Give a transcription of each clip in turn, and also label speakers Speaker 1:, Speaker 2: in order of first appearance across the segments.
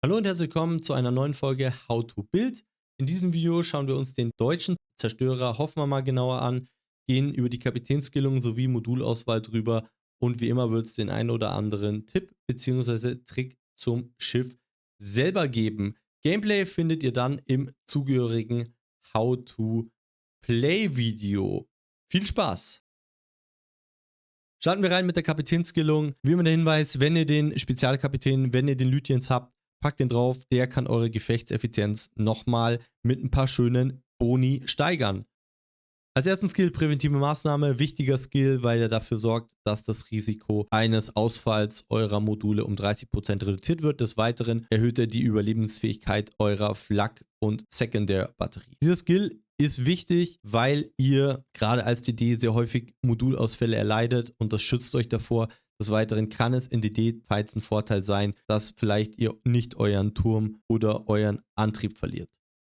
Speaker 1: Hallo und herzlich willkommen zu einer neuen Folge How to Build. In diesem Video schauen wir uns den deutschen Zerstörer Hoffmann mal genauer an, gehen über die Kapitänsskillung sowie Modulauswahl drüber und wie immer wird es den einen oder anderen Tipp bzw. Trick zum Schiff selber geben. Gameplay findet ihr dann im zugehörigen How to Play Video. Viel Spaß! Starten wir rein mit der Kapitänsskillung. Wie immer der Hinweis, wenn ihr den Spezialkapitän, wenn ihr den Lutyens habt, packt den drauf. Der kann eure Gefechtseffizienz nochmal mit ein paar schönen Boni steigern. Als ersten Skill präventive Maßnahme. Wichtiger Skill, weil er dafür sorgt, dass das Risiko eines Ausfalls eurer Module um 30% reduziert wird. Des Weiteren erhöht er die Überlebensfähigkeit eurer Flak- und Secondary-Batterie. Dieser Skill ist wichtig, weil ihr gerade als DD sehr häufig Modulausfälle erleidet und das schützt euch davor. Des Weiteren kann es in DD-Fights ein Vorteil sein, dass vielleicht ihr nicht euren Turm oder euren Antrieb verliert.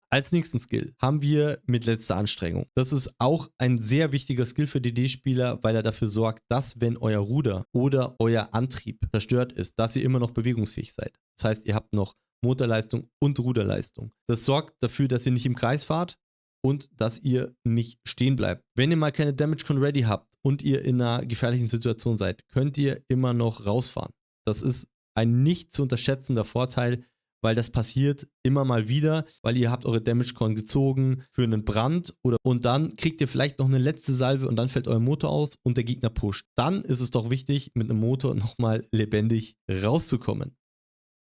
Speaker 1: Als nächsten Skill haben wir mit letzter Anstrengung. Das ist auch ein sehr wichtiger Skill für DD-Spieler, weil er dafür sorgt, dass wenn euer Ruder oder euer Antrieb zerstört ist, dass ihr immer noch bewegungsfähig seid. Das heißt, ihr habt noch Motorleistung und Ruderleistung. Das sorgt dafür, dass ihr nicht im Kreis fahrt und dass ihr nicht stehen bleibt. Wenn ihr mal keine Damage Con ready habt und ihr in einer gefährlichen Situation seid, könnt ihr immer noch rausfahren. Das ist ein nicht zu unterschätzender Vorteil, weil das passiert immer mal wieder, weil ihr habt eure Damage Con gezogen für einen Brand und dann kriegt ihr vielleicht noch eine letzte Salve und dann fällt euer Motor aus und der Gegner pusht. Dann ist es doch wichtig, mit einem Motor nochmal lebendig rauszukommen.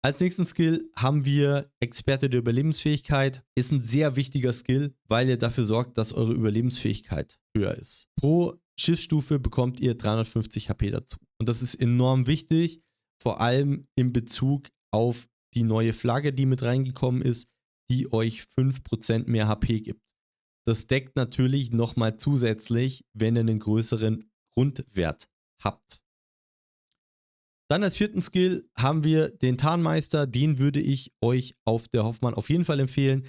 Speaker 1: Als nächsten Skill haben wir Experte der Überlebensfähigkeit. Ist ein sehr wichtiger Skill, weil er dafür sorgt, dass eure Überlebensfähigkeit höher ist. Pro Schiffsstufe bekommt ihr 350 HP dazu. Und das ist enorm wichtig, vor allem in Bezug auf die neue Flagge, die mit reingekommen ist, die euch 5% mehr HP gibt. Das deckt natürlich nochmal zusätzlich, wenn ihr einen größeren Grundwert habt. Dann als vierten Skill haben wir den Tarnmeister. Den würde ich euch auf der Hoffmann auf jeden Fall empfehlen,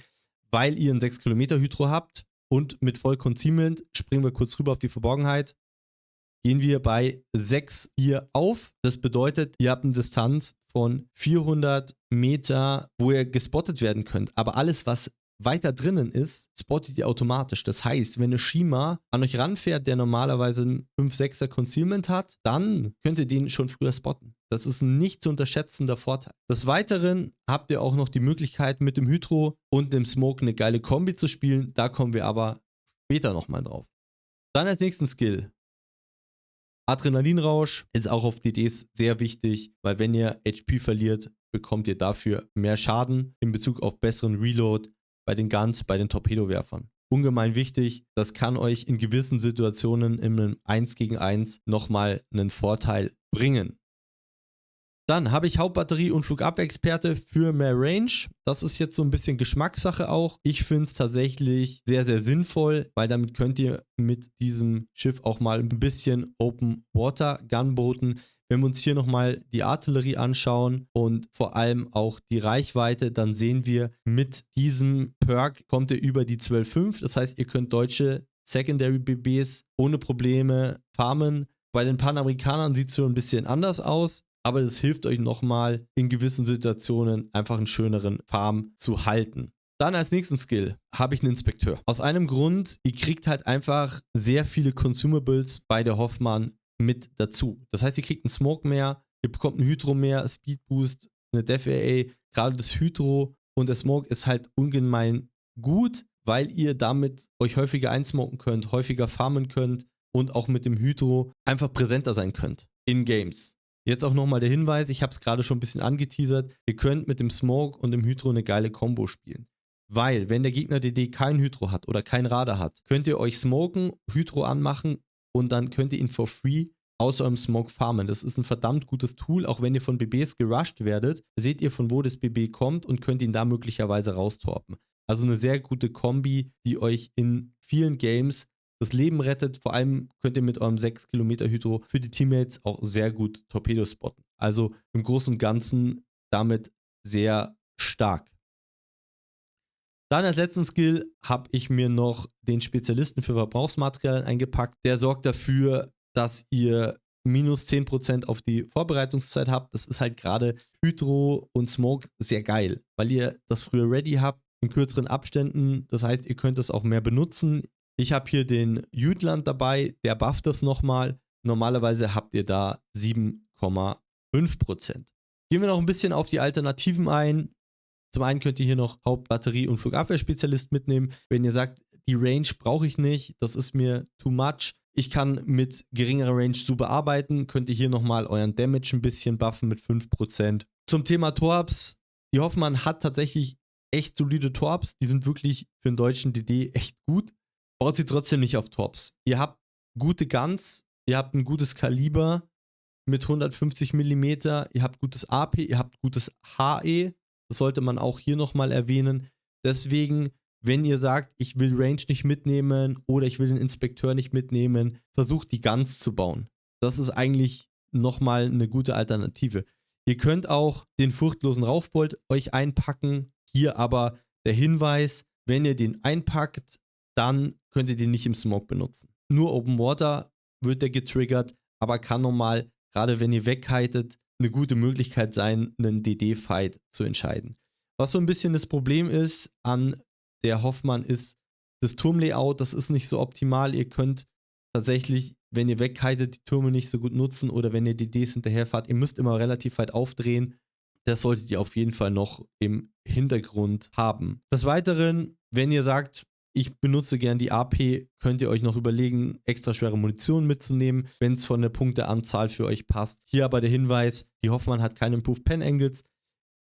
Speaker 1: weil ihr einen 6 Kilometer Hydro habt und mit voll Concealment springen wir kurz rüber auf die Verborgenheit. Gehen wir bei 6 hier auf. Das bedeutet, ihr habt eine Distanz von 400 Meter, wo ihr gespottet werden könnt. Aber alles, was weiter drinnen ist, spottet ihr automatisch. Das heißt, wenn eine Shima an euch ranfährt, der normalerweise ein 5-6er Concealment hat, dann könnt ihr den schon früher spotten. Das ist ein nicht zu unterschätzender Vorteil. Des Weiteren habt ihr auch noch die Möglichkeit, mit dem Hydro und dem Smoke eine geile Kombi zu spielen. Da kommen wir aber später nochmal drauf. Dann als nächsten Skill. Adrenalinrausch ist auch auf DDs sehr wichtig, weil wenn ihr HP verliert, bekommt ihr dafür mehr Schaden in Bezug auf besseren Reload bei den Guns, bei den Torpedowerfern. Ungemein wichtig, das kann euch in gewissen Situationen in einem 1 gegen 1 nochmal einen Vorteil bringen. Dann habe ich Hauptbatterie und Flugabwehrexperte für mehr Range. Das ist jetzt so ein bisschen Geschmackssache auch. Ich finde es tatsächlich sehr, sehr sinnvoll, weil damit könnt ihr mit diesem Schiff auch mal ein bisschen Open Water Gunboaten. Wenn wir uns hier nochmal die Artillerie anschauen und vor allem auch die Reichweite, dann sehen wir, mit diesem Perk kommt ihr über die 12,5. Das heißt, ihr könnt deutsche Secondary BBs ohne Probleme farmen. Bei den Panamerikanern sieht es so ein bisschen anders aus. Aber das hilft euch nochmal in gewissen Situationen einfach einen schöneren Farm zu halten. Dann als nächsten Skill habe ich einen Inspekteur. Aus einem Grund, ihr kriegt halt einfach sehr viele Consumables bei der Hoffmann mit dazu. Das heißt, ihr kriegt einen Smoke mehr, ihr bekommt einen Hydro mehr, Speed Boost, eine Def AA. Gerade das Hydro und der Smoke ist halt ungemein gut, weil ihr damit euch häufiger einsmoken könnt, häufiger farmen könnt und auch mit dem Hydro einfach präsenter sein könnt in Games. Jetzt auch nochmal der Hinweis, ich habe es gerade schon ein bisschen angeteasert, ihr könnt mit dem Smoke und dem Hydro eine geile Combo spielen. Weil, wenn der Gegner DD kein Hydro hat oder kein Radar hat, könnt ihr euch smoken, Hydro anmachen und dann könnt ihr ihn for free aus eurem Smoke farmen. Das ist ein verdammt gutes Tool, auch wenn ihr von BBs gerusht werdet, seht ihr, von wo das BB kommt und könnt ihn da möglicherweise raustorpen. Also eine sehr gute Kombi, die euch in vielen Games das Leben rettet. Vor allem könnt ihr mit eurem 6 Kilometer Hydro für die Teammates auch sehr gut Torpedos spotten. Also im Großen und Ganzen damit sehr stark. Dann als letzten Skill habe ich mir noch den Spezialisten für Verbrauchsmaterialien eingepackt. Der sorgt dafür, dass ihr minus 10% auf die Vorbereitungszeit habt, das ist halt gerade Hydro und Smoke sehr geil, weil ihr das früher ready habt, in kürzeren Abständen. Das heißt, ihr könnt es auch mehr benutzen. Ich habe hier den Jütland dabei, der bufft das nochmal. Normalerweise habt ihr da 7,5%. Gehen wir noch ein bisschen auf die Alternativen ein. Zum einen könnt ihr hier noch Hauptbatterie- und Flugabwehrspezialist mitnehmen. Wenn ihr sagt, die Range brauche ich nicht, das ist mir too much. Ich kann mit geringerer Range super arbeiten, könnt ihr hier nochmal euren Damage ein bisschen buffen mit 5%. Zum Thema Torps, die Hoffmann hat tatsächlich echt solide Torps, die sind wirklich für einen deutschen DD echt gut. Baut sie trotzdem nicht auf Torps. Ihr habt gute Guns, ihr habt ein gutes Kaliber mit 150 mm, ihr habt gutes AP, ihr habt gutes HE, das sollte man auch hier nochmal erwähnen. Deswegen, wenn ihr sagt, ich will Range nicht mitnehmen oder ich will den Inspekteur nicht mitnehmen, versucht die Guns zu bauen. Das ist eigentlich nochmal eine gute Alternative. Ihr könnt auch den furchtlosen Raufbold euch einpacken. Hier aber der Hinweis, wenn ihr den einpackt, dann könnt ihr den nicht im Smoke benutzen. Nur Open Water wird der getriggert, aber kann normal, gerade wenn ihr wegkitet, eine gute Möglichkeit sein, einen DD-Fight zu entscheiden. Was so ein bisschen das Problem ist an der Hoffmann ist, das Turmlayout, das ist nicht so optimal. Ihr könnt tatsächlich, wenn ihr wegkitet, die Türme nicht so gut nutzen oder wenn ihr DDs hinterherfahrt, ihr müsst immer relativ weit aufdrehen. Das solltet ihr auf jeden Fall noch im Hintergrund haben. Des Weiteren, wenn ihr sagt, ich benutze gern die AP, könnt ihr euch noch überlegen, extra schwere Munition mitzunehmen, wenn es von der Punkteanzahl für euch passt. Hier aber der Hinweis, die Hoffmann hat keine Improved Pen Angles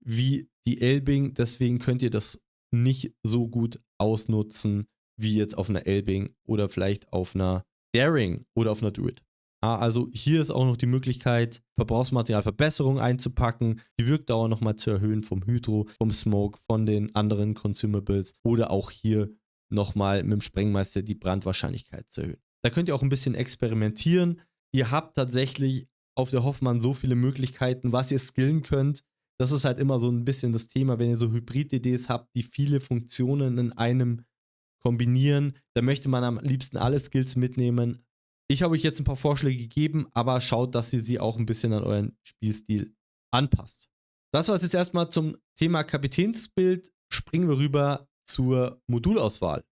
Speaker 1: wie die Elbing, deswegen könnt ihr das nicht so gut ausnutzen wie jetzt auf einer Elbing oder vielleicht auf einer Daring oder auf einer Druid. Also hier ist auch noch die Möglichkeit, Verbrauchsmaterialverbesserung einzupacken, die Wirkdauer nochmal zu erhöhen vom Hydro, vom Smoke, von den anderen Consumables oder auch hier nochmal mit dem Sprengmeister die Brandwahrscheinlichkeit zu erhöhen. Da könnt ihr auch ein bisschen experimentieren. Ihr habt tatsächlich auf der Hoffmann so viele Möglichkeiten, was ihr skillen könnt. Das ist halt immer so ein bisschen das Thema, wenn ihr so Hybrid-DDs habt, die viele Funktionen in einem kombinieren, da möchte man am liebsten alle Skills mitnehmen. Ich habe euch jetzt ein paar Vorschläge gegeben, aber schaut, dass ihr sie auch ein bisschen an euren Spielstil anpasst. Das war es jetzt erstmal zum Thema Kapitänsbild. Springen wir rüber zur Modulauswahl.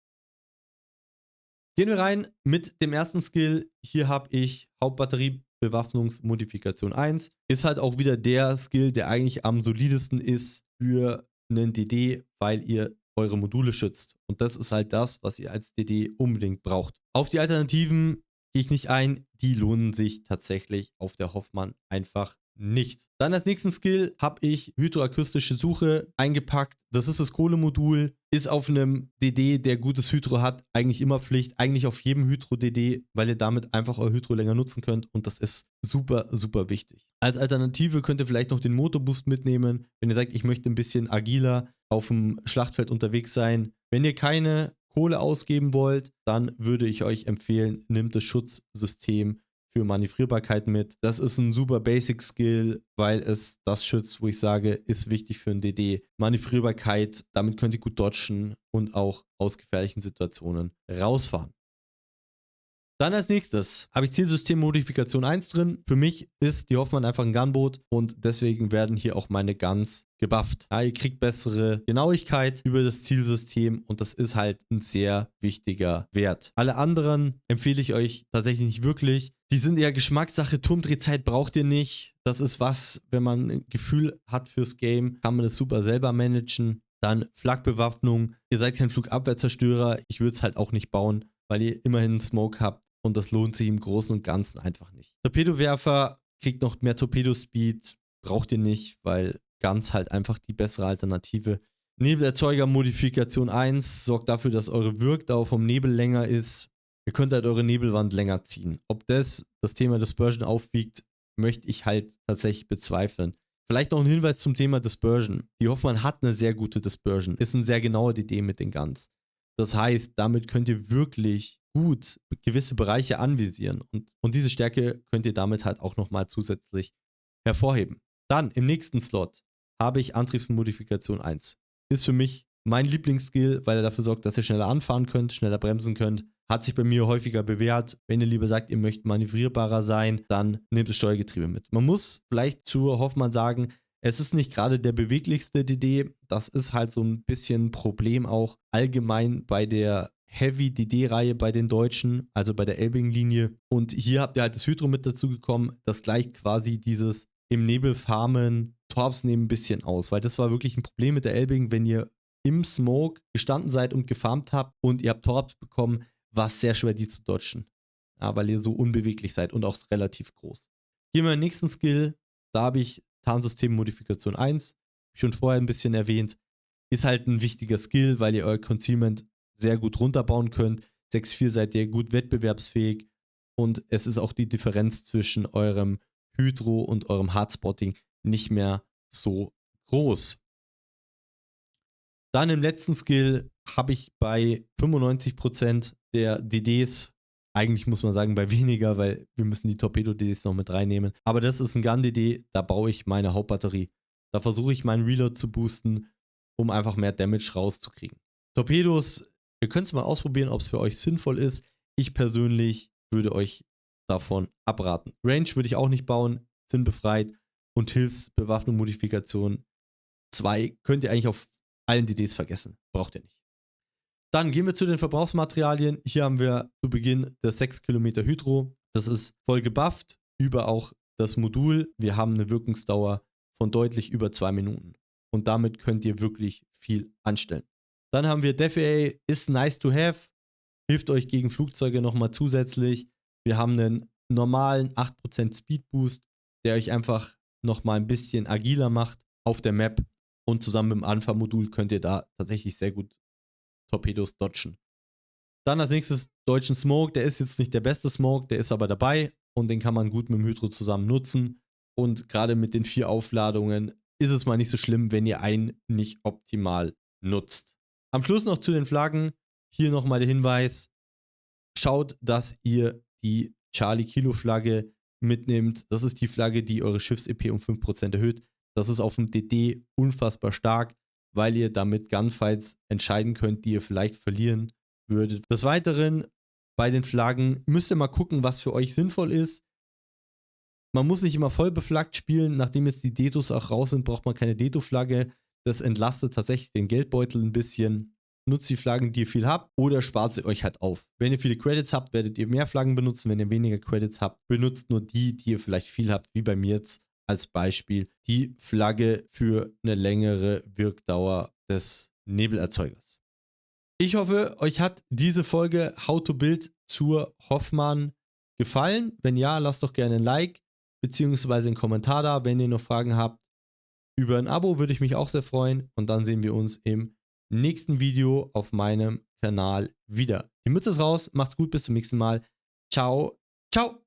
Speaker 1: Gehen wir rein mit dem ersten Skill. Hier habe ich Hauptbatteriebewaffnungsmodifikation 1. Ist halt auch wieder der Skill, der eigentlich am solidesten ist für einen DD, weil ihr eure Module schützt. Und das ist halt das, was ihr als DD unbedingt braucht. Auf die Alternativen gehe ich nicht ein. Die lohnen sich tatsächlich auf der Hoffmann einfach nicht. Dann als nächsten Skill habe ich hydroakustische Suche eingepackt. Das ist das Kohlemodul. Ist auf einem DD, der gutes Hydro hat, eigentlich immer Pflicht. Eigentlich auf jedem Hydro-DD, weil ihr damit einfach euer Hydro länger nutzen könnt. Und das ist super, super wichtig. Als Alternative könnt ihr vielleicht noch den Motorboost mitnehmen, wenn ihr sagt, ich möchte ein bisschen agiler auf dem Schlachtfeld unterwegs sein. Wenn ihr keine Kohle ausgeben wollt, dann würde ich euch empfehlen, nehmt das Schutzsystem für Manövrierbarkeit mit. Das ist ein super Basic Skill, weil es das schützt, wo ich sage, ist wichtig für ein DD. Manövrierbarkeit, damit könnt ihr gut dodgen und auch aus gefährlichen Situationen rausfahren. Dann als nächstes habe ich Zielsystem-Modifikation 1 drin. Für mich ist die Hoffmann einfach ein Gunboot und deswegen werden hier auch meine Guns gebufft. Ja, ihr kriegt bessere Genauigkeit über das Zielsystem und das ist halt ein sehr wichtiger Wert. Alle anderen empfehle ich euch tatsächlich nicht wirklich. Die sind eher Geschmackssache. Turmdrehzeit braucht ihr nicht. Das ist was, wenn man ein Gefühl hat fürs Game, kann man das super selber managen. Dann Flakbewaffnung. Ihr seid kein Flugabwehrzerstörer. Ich würde es halt auch nicht bauen, weil ihr immerhin einen Smoke habt. Und das lohnt sich im Großen und Ganzen einfach nicht. Torpedowerfer kriegt noch mehr Torpedospeed, braucht ihr nicht, weil Guns halt einfach die bessere Alternative. Nebelerzeuger Modifikation 1 sorgt dafür, dass eure Wirkdauer vom Nebel länger ist. Ihr könnt halt eure Nebelwand länger ziehen. Ob das Thema Dispersion aufwiegt, möchte ich halt tatsächlich bezweifeln. Vielleicht noch ein Hinweis zum Thema Dispersion. Die Hoffmann hat eine sehr gute Dispersion, ist ein sehr genauer DD mit den Guns. Das heißt, damit könnt ihr wirklich gut gewisse Bereiche anvisieren und diese Stärke könnt ihr damit halt auch nochmal zusätzlich hervorheben. Dann im nächsten Slot habe ich Antriebsmodifikation 1. Ist für mich Mein Lieblingsskill, weil er dafür sorgt, dass ihr schneller anfahren könnt, schneller bremsen könnt. Hat sich bei mir häufiger bewährt. Wenn ihr lieber sagt, ihr möchtet manövrierbarer sein, dann nehmt das Steuergetriebe mit. Man muss vielleicht zu Hoffmann sagen, es ist nicht gerade der beweglichste DD. Das ist halt so ein bisschen ein Problem auch allgemein bei der Heavy DD-Reihe bei den Deutschen, also bei der Elbing-Linie. Und hier habt ihr halt das Hydro mit dazu gekommen, das gleicht quasi dieses im Nebel farmen, Torps nehmen ein bisschen aus, weil das war wirklich ein Problem mit der Elbing, wenn ihr im Smoke gestanden seid und gefarmt habt und ihr habt Torps bekommen, war es sehr schwer, die zu dodgen. Ja, weil ihr so unbeweglich seid und auch relativ groß. Gehen wir in den nächsten Skill. Da habe ich Tarnsystem Modifikation 1. Habe ich schon vorher ein bisschen erwähnt. Ist halt ein wichtiger Skill, weil ihr euer Concealment sehr gut runterbauen könnt. 6-4 seid ihr gut wettbewerbsfähig und es ist auch die Differenz zwischen eurem Hydro und eurem Hardspotting nicht mehr so groß. Dann im letzten Skill habe ich bei 95% der DDs, eigentlich muss man sagen bei weniger, weil wir müssen die Torpedo-DDs noch mit reinnehmen, aber das ist ein Gun-DD, da baue ich meine Hauptbatterie. Da versuche ich meinen Reload zu boosten, um einfach mehr Damage rauszukriegen. Torpedos, ihr könnt es mal ausprobieren, ob es für euch sinnvoll ist. Ich persönlich würde euch davon abraten. Range würde ich auch nicht bauen, sinnbefreit und Hilfsbewaffnung Modifikation 2 könnt ihr eigentlich auf allen DDs vergessen. Braucht ihr nicht. Dann gehen wir zu den Verbrauchsmaterialien. Hier haben wir zu Beginn das 6 Kilometer Hydro. Das ist voll gebufft über auch das Modul. Wir haben eine Wirkungsdauer von deutlich über 2 Minuten. Und damit könnt ihr wirklich viel anstellen. Dann haben wir DefA ist nice to have. Hilft euch gegen Flugzeuge nochmal zusätzlich. Wir haben einen normalen 8% Speed Boost, der euch einfach nochmal ein bisschen agiler macht auf der Map. Und zusammen mit dem Alpha-Modul könnt ihr da tatsächlich sehr gut Torpedos dodgen. Dann als nächstes deutschen Smoke. Der ist jetzt nicht der beste Smoke, der ist aber dabei. Und den kann man gut mit dem Hydro zusammen nutzen. Und gerade mit den 4 Aufladungen ist es mal nicht so schlimm, wenn ihr einen nicht optimal nutzt. Am Schluss noch zu den Flaggen. Hier nochmal der Hinweis. Schaut, dass ihr die Charlie Kilo Flagge mitnehmt. Das ist die Flagge, die eure Schiffs-EP um 5% erhöht. Das ist auf dem DD unfassbar stark, weil ihr damit Gunfights entscheiden könnt, die ihr vielleicht verlieren würdet. Des Weiteren bei den Flaggen müsst ihr mal gucken, was für euch sinnvoll ist. Man muss nicht immer voll beflaggt spielen. Nachdem jetzt die Detos auch raus sind, braucht man keine Deto-Flagge. Das entlastet tatsächlich den Geldbeutel ein bisschen. Nutzt die Flaggen, die ihr viel habt, oder spart sie euch halt auf. Wenn ihr viele Credits habt, werdet ihr mehr Flaggen benutzen. Wenn ihr weniger Credits habt, benutzt nur die, die ihr vielleicht viel habt, wie bei mir jetzt als Beispiel die Flagge für eine längere Wirkdauer des Nebelerzeugers. Ich hoffe, euch hat diese Folge How to Build zur Hoffmann gefallen. Wenn ja, lasst doch gerne ein Like bzw. einen Kommentar da. Wenn ihr noch Fragen habt, über ein Abo würde ich mich auch sehr freuen. Und dann sehen wir uns im nächsten Video auf meinem Kanal wieder. Die Mütze ist raus, macht's gut, bis zum nächsten Mal. Ciao, ciao.